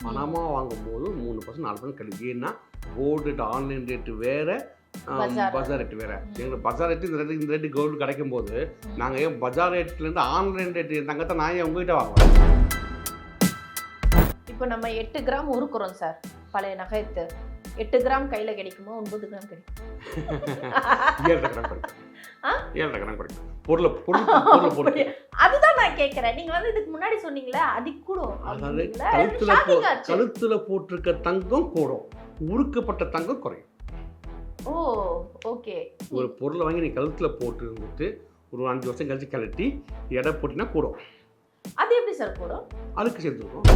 பணமாக வாங்கும்போது 3% 4% கழிவு. ஏன்னா கோல்டு ரேட் ஆன்லைன் ரேட்டு வேறு, பஜார் ரேட்டு வேறு. எங்களுக்கு பஜார் ரேட்டு இந்த ரேட்டு கோல்டு கிடைக்கும் போது நாங்கள் ஏன் பஜார் ரேட்லேருந்து ஆன்லைன் ரேட்டு தங்கத்தை நான் ஏன் உங்ககிட்ட வாங்குவேன்? இப்போ நம்ம 8 கிராம் உருக்குறோம் சார், பழைய நகைத்து 8 கிராம் கையில் கிடைக்குமோ 9 கிராம் கிடைக்கும்? 7.5 கிராம் கிடைக்கும். 7.5 கிராம் கிடைக்கும். பொருள் பொருள். அதுதான் நான் கேட்குறேன். நீங்கள் வந்து இதுக்கு முன்னாடி சொன்னீங்களே அது கூடும். அதாவது கழுத்துல போட்டிருக்க தங்கம் கூடும், உருக்கப்பட்ட தங்கம் குறையும். ஓ ஓகே. ஒரு பொருளை வாங்கி நீ கழுத்தில் போட்டு வந்துட்டு ஒரு 5 வருஷம் கழிச்சு கழட்டி எடை போட்டினா கூடும். அது எப்படி சார் கூடும்? அதுக்கு சேர்த்துருக்கோம்.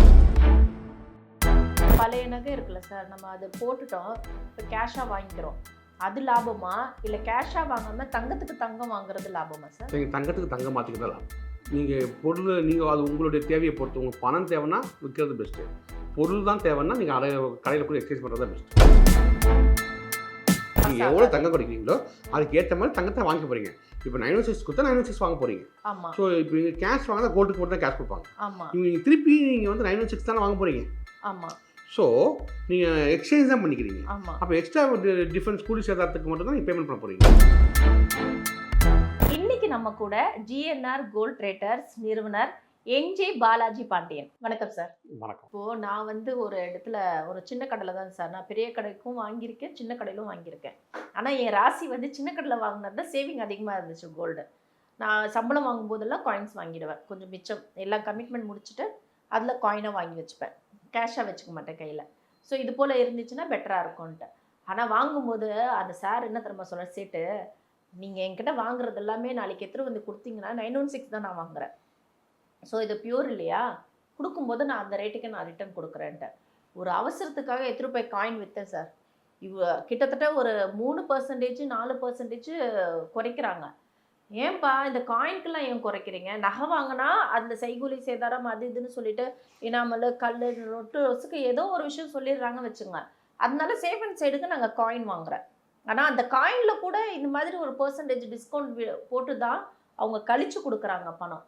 பழைய நகை இருக்குல்ல சார், நம்ம அதை போட்டுட்டோம், இப்போ கேஷாக வாங்கிக்கிறோம், அது லாபமா இல்லை கேஷாக வாங்காமல் தங்கத்துக்கு தங்கம் வாங்குறது லாபமா சார்? நீங்கள் தங்கத்துக்கு தங்கம் மாற்றிக்கிறதா லாபம். நீங்கள் பொருள் நீங்கள் அது உங்களுடைய தேவையை பொறுத்து, உங்களுக்கு பணம் தேவைன்னா விற்கிறது பெஸ்ட்டு. பொருள் தான் தேவைன்னா நீங்கள் கடையில் கூட எக்ஸ்சேஞ்ச் பண்ணுறது தான் பெஸ்ட்டு. நீங்கள் எவ்வளோ தங்கம் கிடைக்கிறீங்களோ அதுக்கு ஏற்ற மாதிரி தங்கத்தை வாங்கி போகிறீங்க. இப்போ 916 கொடுத்தா 916 வாங்க போகிறீங்க. ஆமாம். ஸோ இப்போ நீங்கள் கேஷ் வாங்கினா கோல்டுக்கு போட்டு தான் கேஷ் கொடுப்பாங்க. ஆமாம். நீங்கள் திருப்பி நீங்கள் வந்து 916 தானே வாங்க போகிறீங்க. ஆமாம். ஸோ நீங்கள் எக்ஸ்சேஞ்ச் தான் பண்ணிக்கிறீங்க. ஆமாம். அப்போ எக்ஸ்ட்ரா டிஃபரன்ஸ் கூலி சேதாரத்துக்கு மட்டும் தான் நீங்கள் பேமெண்ட் பண்ண போகிறீங்க. இன்னைக்கு நம்ம கூட ஜிஎன்ஆர் கோல்ட் ட்ரேடர்ஸ் நிறுவனர் என்ஜே பாலாஜி பாண்டியன். வணக்கம் சார். வணக்கம். இப்போது நான் வந்து ஒரு இடத்துல ஒரு சின்ன கடையில் தான் சார், நான் பெரிய கடைக்கும் வாங்கியிருக்கேன், சின்ன கடையிலும் வாங்கியிருக்கேன். ஆனால் என் ராசி வந்து சின்ன கடையில் வாங்கினது தான் சேவிங் அதிகமாக இருந்துச்சு. கோல்டு நான் சம்பளம் வாங்கும்போதெல்லாம் காயின்ஸ் வாங்கிடுவேன், கொஞ்சம் மிச்சம் எல்லாம் கமிட்மெண்ட் முடிச்சுட்டு அதில் காயினாக வாங்கி வச்சுப்பேன், கேஷாக வச்சுக்க மாட்டேன் கையில். ஸோ இது போல் இருந்துச்சுன்னா பெட்டராக இருக்கும்ன்ட்டு. ஆனால் வாங்கும்போது அந்த சார் என்ன தெரியுமா சொல்ல, சேட்டு நீங்கள் என்கிட்ட வாங்குறது எல்லாமே நாளைக்கு எத்தனை வந்து கொடுத்தீங்கன்னா 916 தான் நான் வாங்குறேன், ஸோ இது பியூர் இல்லையா, கொடுக்கும்போது நான் அந்த ரேட்டுக்கு நான் ரிட்டர்ன் கொடுக்குறேன்ட்டு. ஒரு அவசரத்துக்காக எத்தனை ரூபாய் காயின் விற்றேன் சார். கிட்டத்தட்ட ஒரு 3% 4% குறைக்கிறாங்க. ஏன்பா இந்த காயின்க்கெல்லாம் ஏன் குறைக்கிறீங்க? நகை வாங்கினா அந்த செய்கூலி சேதாரம் அது இதுன்னு சொல்லிட்டு இனாமல் கல் நொட்டு வருஷத்துக்கு ஏதோ ஒரு விஷயம் சொல்லிடுறாங்க வச்சுங்க. அதனால சேஃப் அண்ட் சைடுக்கு நாங்கள் காயின் வாங்குறேன். ஆனால் அந்த காயினில் கூட இந்த மாதிரி ஒரு % டிஸ்கவுண்ட் போட்டு தான் அவங்க கழிச்சு கொடுக்குறாங்க பணம்.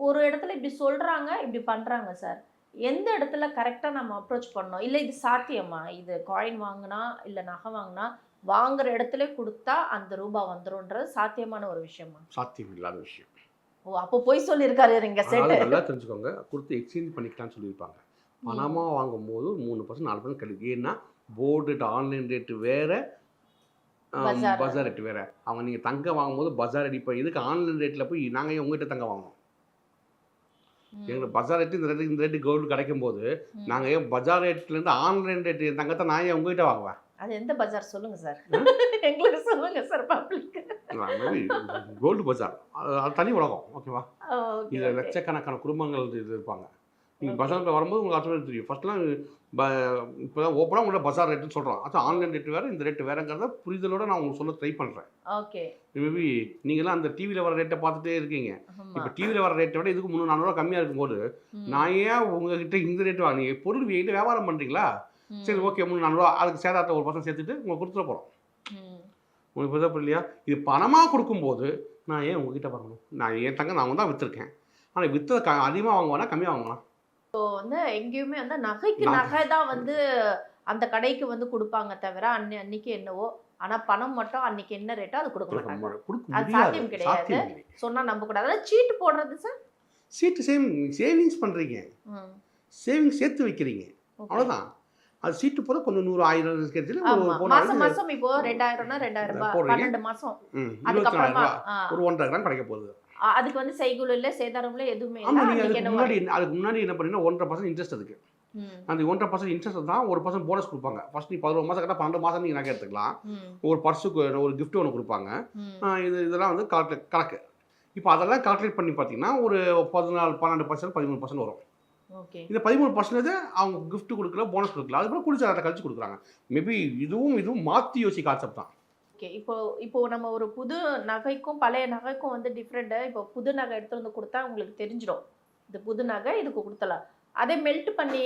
ஒரு இடத்துல இப்படி சொல்கிறாங்க, இப்படி பண்ணுறாங்க சார். எந்த இடத்துல கரெக்டாக நம்ம அப்ரோச் பண்ணோம்? இல்லை இது சாத்தியமா? இது காயின் வாங்கினா இல்லை நகை வாங்கினா வாங்குற இடத்துல கொடுத்தா அந்த ரூபா வந்துரும்ன்றது சாத்தியமான ஒரு விஷயமா? சாத்தியம் இல்லாத விஷயம். ஓ அப்போ போய் சொல்லியிருக்காரு நீங்க செட். நல்லா தெரிஞ்சுக்கோங்க, கொடுத்து எக்ஸ்சேஞ்ச் பண்ணிக்கலாம்னு சொல்லியிருப்பாங்க. பணமாக வாங்கும்போது 3% 4% கழிவு. ஏன்னா போர்டு ரேட் ஆன்லைன் ரேட்டு வேறு, பஜார் ரேட்டு வேறு. அவங்க நீங்கள் தங்கம் வாங்கும்போது பஜார் ரேட். இப்போ இதுக்கு ஆன்லைன் ரேட்டில் போய் நாங்கள் ஏன் உங்கள்கிட்ட தங்கம் வாங்கணும்? எங்களுக்கு பஜார் ரேட்டு இந்த ரேட்டு கோல்டு கிடைக்கும் போது நாங்கள் ஏன் பஜார் ரேட்லேருந்து ஆன்லைன் ரேட்டு தங்கத்தை நான் ஏன் உங்ககிட்ட வாங்குவேன்? அது எந்த பஜார் சொல்லுங்க சார், எங்களுக்கு சொல்லுங்க சார். பப்ளிக் கோல்டு பஜார் அது தனி உலகம். ஓகேவா? இதில் லட்சக்கணக்கான குடும்பங்கள் இது இருப்பாங்க. நீங்கள் பஜாரில் வரும்போது உங்களுக்கு ஆட்டோமேட்டிக் தெரியும். ஃபர்ஸ்ட்லாம் இப்போ தான் ஓப்பனாக உங்களோட பஜார் ரேட்டுன்னு சொல்கிறோம். அது ஆன்லைன் ரேட்டு வேறு, இந்த ரேட்டு வேறுங்கிறத புரிதலோடு நான் உங்களுக்கு சொல்ல ட்ரை பண்ணுறேன். ஓகே. மேபி நீங்களாம் அந்த டிவியில் வர ரேட்டை பார்த்துட்டே இருக்கீங்க. இப்போ டிவியில் வர ரேட்டை விட இதுக்கு 300-400 கம்மியாக இருக்கும்போது நான் ஏன் உங்ககிட்ட இந்த ரேட்டு வாங்க? பொருள் எங்கிட்ட வியாபாரம் பண்ணுறீங்களா? சரி ஓகே 300-400 அதுக்கு சேதாரத்தை 1% சேர்த்துட்டு உங்களுக்கு கொடுத்துட போகிறோம். உங்களுக்கு புரியுதா புரியலையா? இது பணமாக கொடுக்கும்போது நான் ஏன் உங்ககிட்ட வாங்கணும்? நான் ஏன் தங்க நான் தான் விற்றுருக்கேன். ஆனால் விற்று அதிகமாக வாங்குவானா கம்மியாக வாங்கலாம்? ஸோ வந்து எங்கேயுமே வந்து நகைக்கு நகை தான் வந்து அந்த கடைக்கு வந்து கொடுப்பாங்க தவிர அன்னைக்கு என்னவோ, ஆனால் பணம் மட்டும் அன்னைக்கு என்ன ரேட்டோ அது கொடுக்க மாட்டாங்க. அது சாத்தியம் கிடையாது. சொன்னால் நம்ப கூடாது. அதாவது சீட்டு போடுறது சார். சீட்டு சேவிங்ஸ் பண்ணுறீங்க, சேவிங்ஸ் சேர்த்து வைக்கிறீங்க, அவ்வளோதான். அது சீட்டு போட கொஞ்சம் 100-1000 கேட்டு மாசம் மாசம் இப்போ 2000னா 2000 ரூபாய் 12 மாசம், அதுக்கப்புறமா ஒரு 1.5 கிராம் கிடைக்க போகுது. அதுக்கு வந்து செய்கூலி இல்லை சேதாரம் இல்லை எதுவுமே இல்லை. அதுக்கு முன்னாடி என்ன பண்ணீங்கன்னா 1.5% இன்ட்ரெஸ்ட் அதுக்கு. அந்த 1.5% இன்ட்ரெஸ்ட் தான் 1% போனஸ் கொடுப்பாங்க. ஃபர்ஸ்ட் நீ 11 மாதம் கரெக்டாக 12 மாதம் நீங்கள் நகை எடுத்துக்கலாம். ஒரு பர்ஸுக்கு ஒரு கிஃப்ட் ஒன்று கொடுப்பாங்க. இதெல்லாம் வந்து கணக்கு. இப்போ அதெல்லாம் கால்குலேட் பண்ணி பார்த்தீங்கன்னா ஒரு 14-12% 13% வரும். இந்த 13% அவங்க கிஃப்ட் கொடுக்கல, போனஸ் கொடுக்கல, அதுக்கப்புறம் குடிச்சாரத்தை கழிச்சு கொடுக்குறாங்க. மேபி இதுவும் மாற்றி யோசி கான்செப்ட் தான். ஓகே. இப்போ நம்ம ஒரு புது நகைக்கும் பழைய நகைக்கும் வந்து டிஃப்ரெண்ட்டு. இப்போ புது நகை எடுத்துகிட்டு வந்து கொடுத்தா உங்களுக்கு தெரிஞ்சிடும் இது புது நகை, இதுக்கு கொடுத்தலாம். அதே மெல்ட் பண்ணி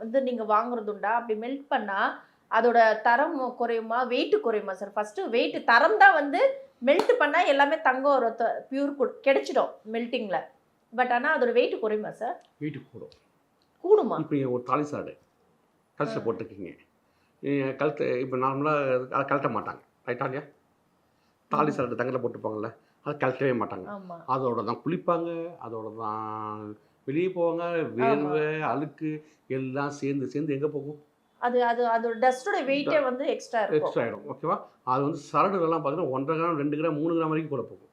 வந்து நீங்கள் வாங்குறதுண்டா? அப்படி மெல்ட் பண்ணால் அதோட தரம் குறையுமா, வெயிட்டு குறையுமா சார்? ஃபஸ்ட்டு வெயிட்டு, தரம் தான் வந்து மெல்ட் பண்ணால் எல்லாமே தங்கம் ஒரு பியூர் கிடைச்சிடும் மெல்ட்டிங்கில். பட் ஆனால் அதோட வெயிட் குறையுமா சார்? வெயிட் கூடும். கூடுமா? இப்போ நீங்கள் ஒரு தாலி சாடு கழுத்தில் போட்டிருக்கீங்க, கழுத்து இப்போ நார்மலாக அதை கழட்ட மாட்டாங்க, ரைட்டா இல்லையா? தாலி சாடு தங்கத்தில் போட்டுப்பாங்கல்ல, அதை கழட்டவே மாட்டாங்க. ஆமா அதோட தான் குளிப்பாங்க, அதோட தான் வெளியே போவாங்க. வேர்வை அழுக்கு எல்லாம் சேர்ந்து சேர்ந்து எங்கே போகும்? அது அது அதோட டஸ்டோட வெயிட்டே வந்து எக்ஸ்ட்ரா இருக்கும். எக்ஸ்ட்ரா ஆகிடும். ஓகேவா? அது வந்து சரடுலாம் பார்த்தீங்கன்னா 1.5 கிராம் 2 கிராம் 3 கிராம் வரைக்கும் கூட போகும்.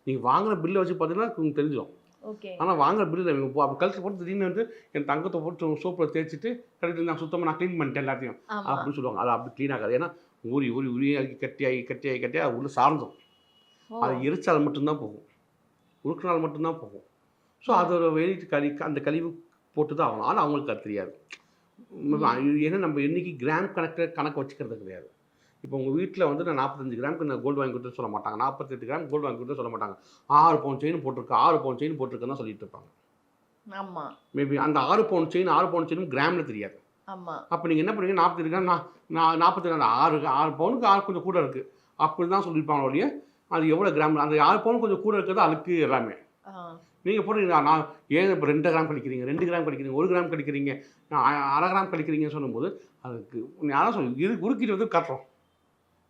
நீங்கள் வாங்குற பில்லை வச்சு பார்த்தீங்கன்னா உங்களுக்கு தெரிஞ்சிடும். ஓகே. ஆனால் வாங்குற பில்லில் இவங்க அப்போ கழுத்து போட்டு திடீர்னு வந்து என் தங்கத்தை போட்டு சோப்பில் தேய்ச்சிட்டு கழுத்து நான் சுத்தமாக நான் க்ளீன் பண்ணிட்டேன் எல்லாத்தையும் அப்படின்னு சொல்லுவாங்க. அது அப்படி க்ளீன் ஆகாது. ஏன்னா ஊறி ஊறி ஊறி கட்டியாகி அது உள்ள சார்ந்தோம். அது எரிச்சால் மட்டும்தான் போகும், உருக்கினால் மட்டும்தான் போகும். ஸோ அதோட வெளியிட்டு அந்த கழிவு போட்டு தான் ஆகணும். ஆனால் அவங்களுக்கு அது தெரியாது. ஏன்னா நம்ம இன்னைக்கு கிராம் கணக்கு வச்சுக்கிறது கிடையாது. இப்போ உங்கள் வீட்டில் வந்து நான் 45 கிராமுக்கு நான் கோல்டு வாங்கி கொடுத்து சொல்ல மாட்டாங்க, 48 கிராம் கோல்டு வாங்கி கொடுத்து சொல்ல மாட்டாங்க. 6 பவுன் செயின் போட்டிருக்கு, 6 பவுன் செயின் போட்டிருக்குன்னு தான் சொல்லிட்டு இருப்பாங்க. ஆமாம். மேபி அந்த 6 பவுன் செயின் கிராமில் தெரியாது. ஆமாம். அப்போ நீங்கள் என்ன பண்ணுவீங்க? 40 கிராம் நான் 40 6 பவுனுக்கு 6 கொஞ்சம் கூட இருக்குது அப்படி தான் சொல்லியிருப்பாங்க ஒழிய அது எவ்வளோ கிராம், அந்த 6 பவுன் கொஞ்சம் கூட இருக்கிறது அழுக்கு எல்லாமே. நீங்கள் போடுறீங்க நான் ஏன் இப்போ 2 கிராம் கழிக்கிறீங்க, 2 கிராம் கழிக்கிறீங்க, 1 கிராம் கழிக்கிறீங்க, 1/2 கிராம் கழிக்கிறீங்கன்னு சொல்லும்போது அதுக்கு யாரும் சொல்லி இது உருக்கிட்டு வந்து கட்டுறோம்.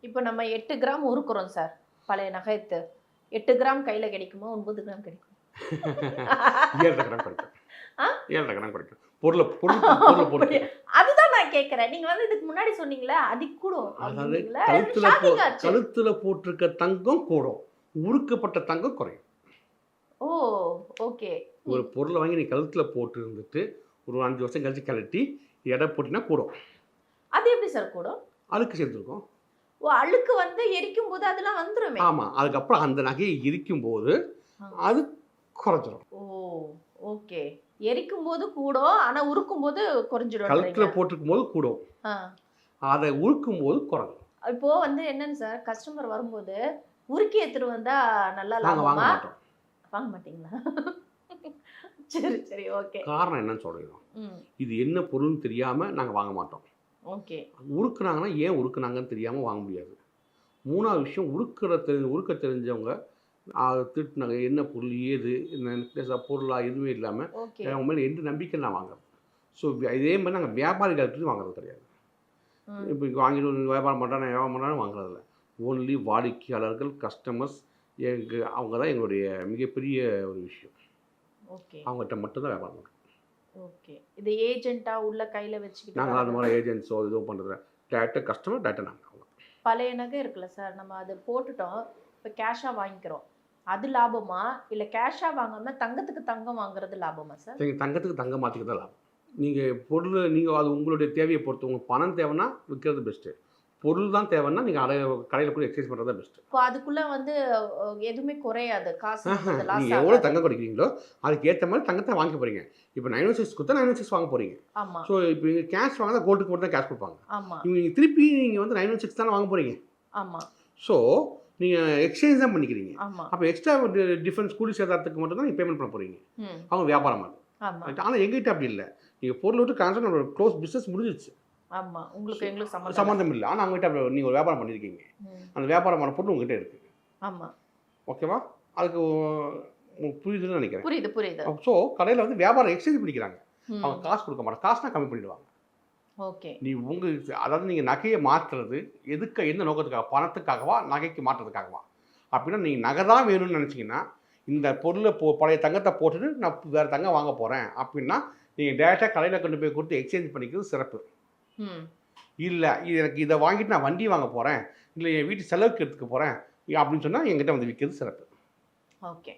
இப்போ நம்ம 8 கிராம் உருக்குறோம் சார் பழைய நகைத்து. 8 கிராம் கையில் கிடைக்குமா? 9 கிராம் கிடைக்கும்? 7.5 கிராம் கிடைக்கும். 7.5 கிராம் கிடைக்கும். பொருள் அதுதான் நான் கேட்குறேன். நீங்கள் வந்து இதுக்கு முன்னாடி சொன்னீங்களே அது கூடும். அதாவது கழுத்தில் போட்டிருக்க தங்கம் கூடும், உருக்கப்பட்ட தங்கம் குறையும். ஓ ஓகே. ஒரு பொருளை வாங்கி நீ கழுத்தில் போட்டு இருந்துட்டு ஒரு 5 வருஷம் கழிச்சு கழட்டி எடை போட்டினா கூடும். அது எப்படி சார் கூடும்? அழுக்கு சேர்ந்துருக்கும். ஓ அழுக்கு வந்து எரிக்கும் போது அதெல்லாம் வந்துருமே. ஆமாம், அதுக்கப்புறம் அந்த நகையை எரிக்கும் போது அது குறைஞ்சிரும். ஓ ஓகே. எரிக்கும் போது கூடும், ஆனால் உருக்கும் போது குறைஞ்சிடும். கழுத்தில் போட்டிருக்கும் போது கூடும், அதை உருக்கும் போது குறைஞ்சிடும். இப்போ வந்து என்னன்னு சார், கஸ்டமர் வரும்போது உருக்கி எடுத்துட்டு வந்தா நல்லா நாங்கள் வாங்க மாட்டோம். வாங்க மாட்டீங்களா? சரி சரி ஓகே. காரணம் என்னன்னு சொல்லிடுறோம். இது என்ன பொருள்னு தெரியாமல் நாங்கள் வாங்க மாட்டோம். ஓகே. உருக்குனாங்கன்னா ஏன் உருக்குனாங்கன்னு தெரியாமல் வாங்க முடியாது. 3வது விஷயம், உருக்க தெரிஞ்சவங்க திட்டுனாங்க என்ன பொருள் ஏது என்ன பொருளாக எதுவுமே இல்லாமல் அவங்க மேலே எந்த நம்பிக்கை நான் வாங்குறோம். ஸோ இதே மாதிரி நாங்கள் வியாபாரிகள்கிட்ட வாங்குறது கிடையாது. இப்போ இங்கே வாங்கிட்டு வியாபாரம் பண்ணுறா நான் வியாபாரம் பண்ணுறான்னு வாங்குறதில்ல. ஓன்லி வாடிக்கையாளர்கள், கஸ்டமர்ஸ், அவங்க தான் எங்களுடைய மிகப்பெரிய ஒரு விஷயம். ஓகே. அவங்ககிட்ட மட்டும்தான் வியாபாரம் பண்ணுறோம். ஓகே. இது ஏஜென்ட்டாக உள்ள கையில் வச்சுக்கிட்டு நாங்கள் அந்த மாதிரி ஏஜென்ட்ஸோ இதுவும் பண்ணுறது டேரெக்டாக கஸ்டமர் டேரெக்டாக நாங்கள். பழைய நகை இருக்குல்ல சார், நம்ம அதை போட்டுட்டோம், இப்போ கேஷாக வாங்கிக்கிறோம், அது லாபமா இல்லை கேஷாக வாங்காமல் தங்கத்துக்கு தங்கம் வாங்குறது லாபமா சார்? நீங்கள் தங்கத்துக்கு தங்கம் மாற்றிக்கிறது தான் லாபம். நீங்கள் பொருள் நீங்கள் அது உங்களுடைய தேவையை பொறுத்து, உங்களுக்கு பணம் தேவைன்னா விற்கிறது பெஸ்ட்டு, பொருள் தான் தேவைன்னா நீங்கள் கடையில் கூட எக்ஸ்சேஞ்ச் பண்ணுறது தான் பெஸ்ட்டு. இப்போ அதுக்குள்ளே வந்து எதுவுமே குறையாது காசு. நீங்கள் எவ்வளோ தங்கம் கிடைக்கிறீங்களோ அதுக்கு ஏற்ற மாதிரி தங்கத்தை வாங்க போகிறீங்க. இப்போ 916 கொடுத்தா 916 வாங்க போகிறீங்க. ஆமாம். ஸோ இப்போ நீங்கள் கேஷ் வாங்கினா கோல்டுக்கு மட்டும் தான் கேஷ் கொடுப்பாங்க. ஆமாம். நீங்கள் திருப்பி நீங்கள் வந்து 916 தானே வாங்க போகிறீங்க. ஆமாம். ஸோ நீங்கள் எக்ஸ்சேஞ்ச் தான் பண்ணிக்கிறீங்க. ஆமாம். அப்போ எக்ஸ்ட்ரா டிஃபரன்ஸ் கூலி சேதாரத்துக்கு மட்டும் தான் நீங்கள் பேமெண்ட் பண்ண போகிறீங்க. அவங்க வியாபாரம் அது. ஆனால் எங்ககிட்ட அப்படி இல்லை. நீங்கள் பொருள் விட்டு ட்ரான்ஸ்ஃபர் க்ளோஸ் பிஸ்னஸ் முடிஞ்சிச்சு. ஆமாம். எங்களுக்கு சம்மந்தம் இல்லை. ஆனால் அவங்ககிட்ட அப்படி நீங்கள் ஒரு வியாபாரம் பண்ணியிருக்கீங்க, அந்த வியாபாரமான பொருள் உங்ககிட்ட இருக்குது. ஆமாம். ஓகேவா? அதுக்கு புரியுதுன்னு நினைக்கிறேன். புரியுது. ஸோ கடையில் வந்து வியாபாரம் எக்ஸ்சேஞ்ச் பண்ணிக்கிறாங்க. அவங்க காசு கொடுக்க மாட்டாங்க, காசுனா கம்மி பண்ணிடுவாங்க. ஓகே. நீ அதாவது நீங்கள் நகையை மாற்றுறது எந்த நோக்கத்துக்காக? பணத்துக்காகவா நகைக்கு மாற்றுறதுக்காகவா? அப்படின்னா நீங்கள் நகை தான் வேணும்னு நினச்சிங்கன்னா இந்த பொருளை பழைய தங்கத்தை போட்டுட்டு நான் வேறு தங்கம் வாங்க போகிறேன் அப்படின்னா நீங்கள் டேரெக்டாக கடையில் கொண்டு போய் கொடுத்து எக்ஸ்சேஞ்ச் பண்ணிக்கிறது சிறப்பு. இல்லை எனக்கு இதை வாங்கிட்டு நான் வண்டி வாங்க போகிறேன், இல்லை என் வீட்டு செலவுக்கு எடுத்துக்க போகிறேன் அப்படின்னு சொன்னால் என்கிட்ட வந்து விற்கிறது சிறப்பு. ஓகே.